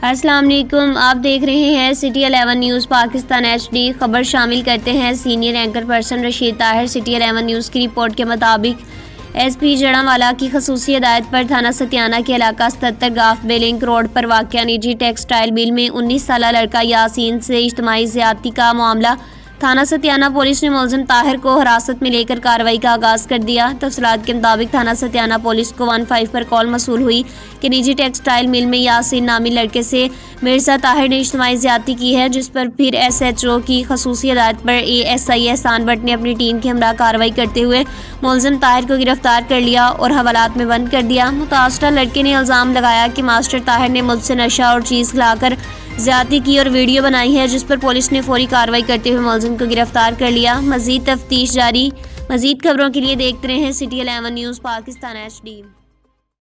السلام علیکم، آپ دیکھ رہے ہیں سٹی 11 نیوز پاکستان HD۔ خبر شامل کرتے ہیں senior anchor person Rashid Tahir. City 11 news کی رپورٹ کے مطابق SP جڑانوالا کی خصوصی ہدایت پر تھانہ ستیانہ کے علاقہ 77 گاف بیلنگ روڈ پر واقع نجی ٹیکسٹائل مل میں 19 سالہ لڑکا یاسین سے اجتماعی زیادتی کا معاملہ تھانہ ستیانہ پولیس نے ملزم طاہر کو حراست میں لے کر کارروائی کا آغاز کر دیا۔ تفصیلات کے مطابق تھانہ ستیانہ پولیس کو 15 پر کال موصول ہوئی کہ نجی ٹیکسٹائل مل میں یاسین نامی لڑکے سے مرزا طاہر نے اجتماعی زیادتی کی ہے، جس پر پھر SHO کی خصوصی ہدایت پر ASI احسان بٹ نے اپنی ٹیم کے ہمراہ کارروائی کرتے ہوئے ملزم طاہر کو گرفتار کر لیا اور حوالات میں بند کر دیا۔ متاثرہ لڑکے نے الزام لگایا کہ ماسٹر طاہر نے مجھ سے نشہ اور چیز کھلا کر زیادتی کی اور ویڈیو بنائی ہے، جس پر پولیس نے فوری کارروائی کرتے ہوئے ملزم کو گرفتار کر لیا۔ مزید تفتیش جاری۔ مزید خبروں کے لیے دیکھتے رہیں سٹی 11 نیوز پاکستان HD۔